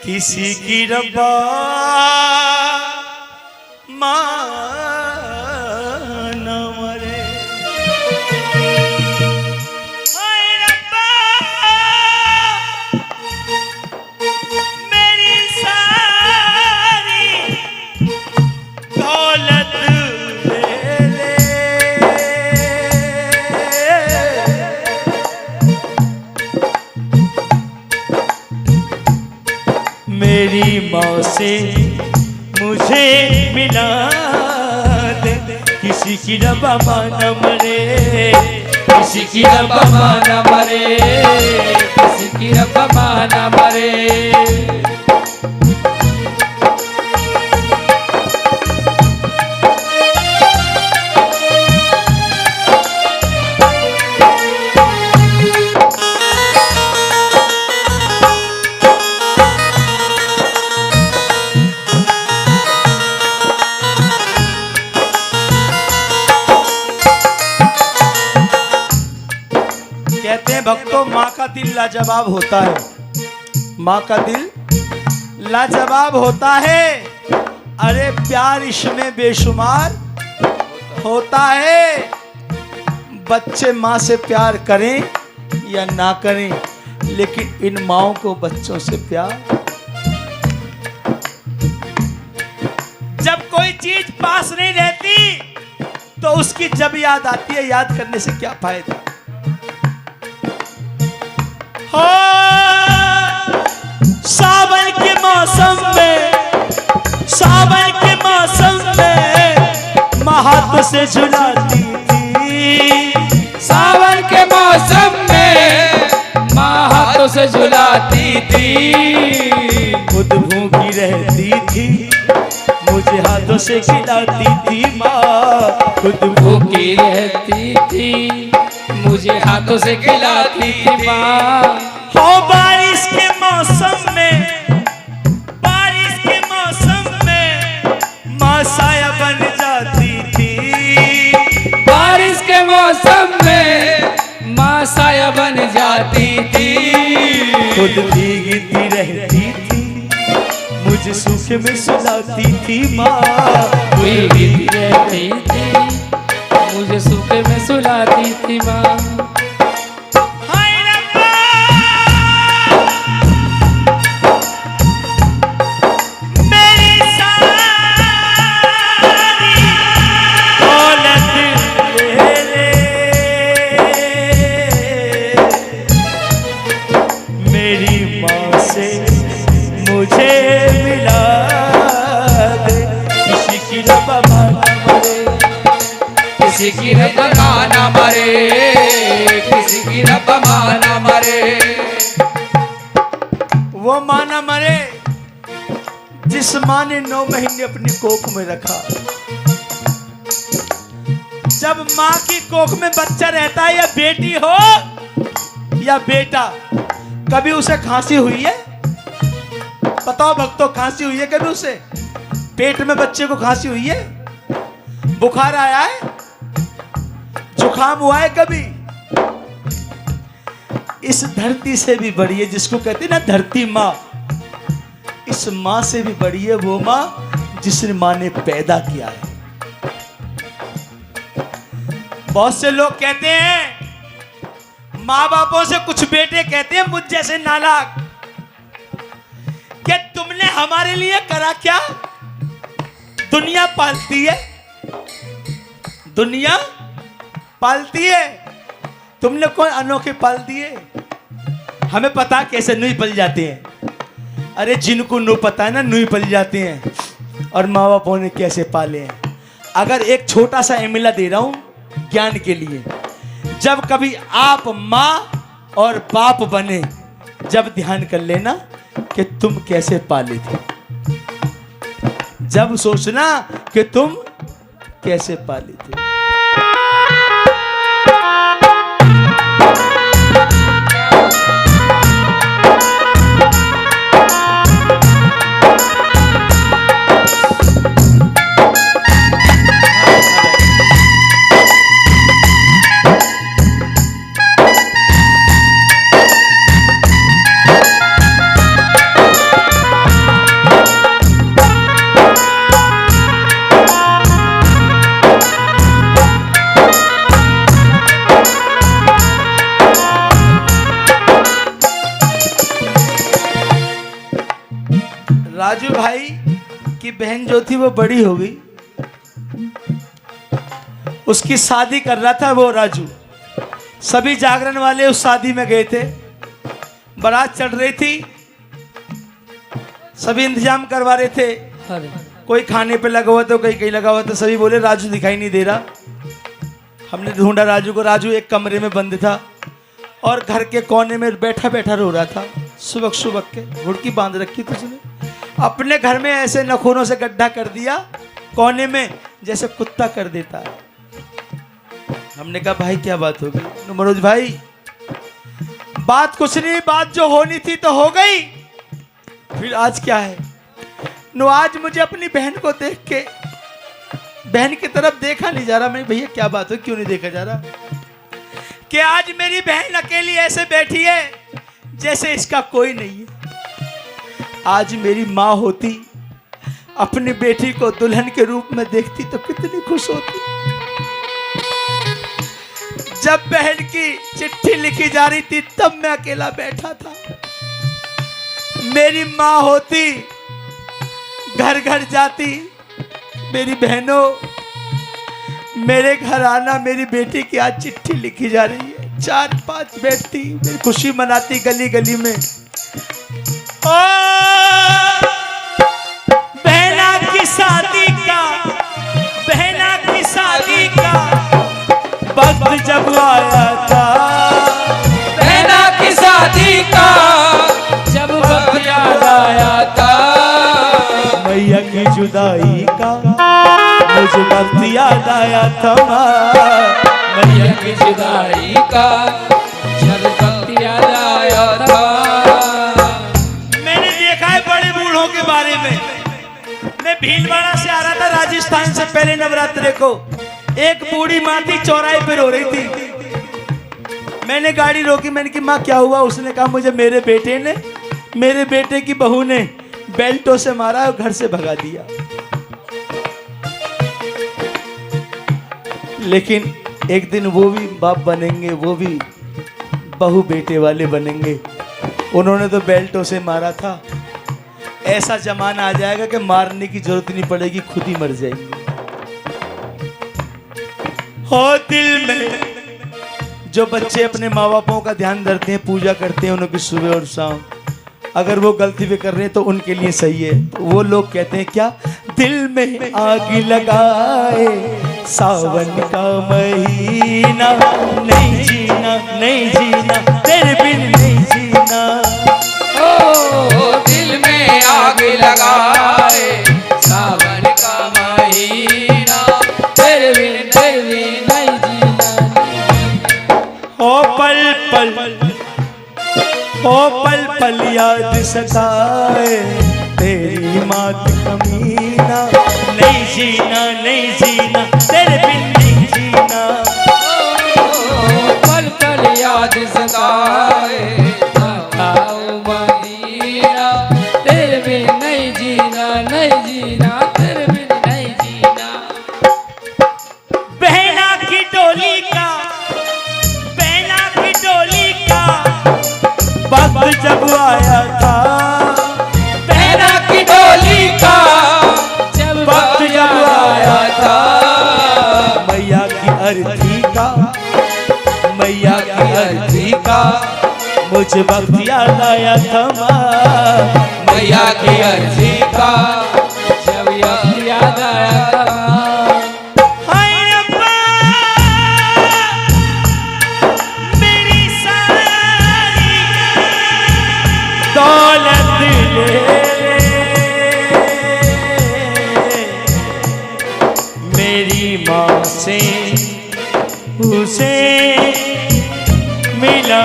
किसी की रब्बा माँ न मरे। हाय रब्बा मेरी सारी दौलत ले ले। मेरी माँ से मुझे मिला दे, किसी की रब्बा माँ न मरे, किसी की रब्बा माँ न मरे, किसी की रब्बा माँ न मरे। कहते हैं भक्तों, माँ का दिल लाजवाब होता है, माँ का दिल लाजवाब होता है। अरे प्यार इसमें बेशुमार होता है। बच्चे माँ से प्यार करें या ना करें, लेकिन इन माँओं को बच्चों से प्यार। जब कोई चीज पास नहीं रहती तो उसकी जब याद आती है, याद करने से क्या फायदा। सावन के मौसम में, सावन के मौसम में माँ हाथ से झुलाती थी। सावन के मौसम में माँ हाथों से झुलाती थी। खुद भूखी रहती थी, मुझे हाथों से खिलाती थी माँ। खुद भूखी रहती थी, मुझे हाथों से खिलाती थी माँ। हो बारिश के मौसम में, बारिश के मौसम में माँ साया बन जाती थी। बारिश के मौसम में माँ साया बन जाती थी। खुद भीगती रहती थी, मुझे सूखे में सुलाती थी माँ। भीगती रहती थी, मुझे सूखे में सुलाती थी माँ। किसी की रब्बा माँ न मरे, किसी की रब्बा माँ न मरे। वो माँ न मरे जिस माँ ने 9 महीने अपनी कोख में रखा। जब माँ की कोख में बच्चा रहता है, या बेटी हो या बेटा, कभी उसे खांसी हुई है? बताओ भक्तों, खांसी हुई है कभी उसे? पेट में बच्चे को खांसी हुई है? बुखार आया है? जुखाम हुआ है कभी? इस धरती से भी बड़ी है, जिसको कहते हैं ना धरती माँ, इस माँ से भी बड़ी है वो माँ जिसने माँ ने पैदा किया है। बहुत से लोग कहते हैं, माँ बापों से कुछ बेटे कहते हैं मुझ जैसे नालायक, कि तुमने हमारे लिए करा क्या? दुनिया पालती है, दुनिया पालती है, तुमने कौन अनोखे पाल दिए? हमें पता कैसे नुई पल जाते हैं। अरे जिनको नो पता है ना, नुई पल जाते हैं। और माँ बापों ने कैसे पाले हैं। अगर एक छोटा सा इमला दे रहा हूं ज्ञान के लिए, जब कभी आप माँ और बाप बने, जब ध्यान कर लेना कि तुम कैसे पाले थे। जब सोचना कि तुम कैसे पाले थे। राजू भाई की बहन जो थी वो बड़ी हो गई, उसकी शादी कर रहा था वो राजू। सभी जागरण वाले उस शादी में गए थे, बारात चढ़ रही थी, सभी इंतजाम करवा रहे थे। कोई खाने पे लगा हुआ था, कोई कहीं लगा हुआ था। सभी बोले राजू दिखाई नहीं दे रहा। हमने ढूंढा राजू को, राजू एक कमरे में बंद था और घर के कोने में बैठा बैठा रो रहा था। सुबह के घुड़की बांध रखी थी उसने, अपने घर में ऐसे नखूनों से गड्ढा कर दिया कोने में जैसे कुत्ता कर देता है। हमने कहा भाई क्या बात होगी? मनोज भाई बात कुछ नहीं, बात जो होनी थी तो हो गई, फिर आज क्या है? नो आज मुझे अपनी बहन को देख के बहन की तरफ देखा नहीं जा रहा। मैं भैया क्या बात हो, क्यों नहीं देखा जा रहा? कि आज मेरी बहन अकेली ऐसे बैठी है जैसे इसका कोई नहीं है। आज मेरी माँ होती, अपनी बेटी को दुल्हन के रूप में देखती तो कितनी खुश होती। जब बहन की चिट्ठी लिखी जा रही थी तब मैं अकेला बैठा था। मेरी माँ होती, घर घर जाती, मेरी बहनों मेरे घर आना, मेरी बेटी की आज चिट्ठी लिखी जा रही है। 4-5 बैठती, मेरी खुशी मनाती गली गली में। ओ बहना की शादी का, बहना की शादी का वक्त जब आया था, बहना की शादी का जब वक्त याद आया था, मैया की जुदाई का मुझे वक्त याद आया था। मैया की जुदाई का जब वक्त याद आया था। मैंने देखा है बड़े बूढ़ों के बारे में। मैं भीलवाड़ा से आ रहा था राजस्थान से पहले नवरात्रे को, एक बूढ़ी माँ थी चौराहे पे रो रही थी। मैंने गाड़ी रोकी, मैंने कहा माँ क्या हुआ? उसने कहा मुझे मेरे बेटे की बहू ने बेल्टों से मारा और घर से भगा दिया। लेकिन एक दिन वो भी बाप बनेंगे, वो भी बहू बेटे वाले बनेंगे। उन्होंने तो बेल्टों से मारा था। ऐसा जमाना आ जाएगा कि मारने की जरूरत नहीं पड़ेगी, खुद ही मर जाएंगे। हो दिल में जो बच्चे अपने माँ बापों का ध्यान रखते हैं, पूजा करते हैं उनकी सुबह और शाम, अगर वो गलती भी कर रहे हैं तो उनके लिए सही है। तो वो लोग कहते हैं क्या? दिल में आग लगाए सावन का महीना, नहीं जीना नहीं जीना तेरे बिन नहीं जीना। ओ दिल में आग लगाए सावन का महीना, तेरे बिन नहीं जीना। ओ पल पल याद सताए तेरी मात कमीना, नहीं जीना नहीं जीना तेरे बिन नहीं जीना। पल पल याद सताए मदीना, तेरे बिन नहीं जीना नहीं जीना तेरे बिन नहीं जीना। बहना की डोली का, बहना की डोली का वक्त जब आया था, बहना की डोली का जब वक्त जब आया था, मैया की अर्जी का, मैया की अर्जी का मुझे वक्त याद आया था। मैया की अर्जी का जब वक्त याद आया था। मेरी माँ से उसे मिला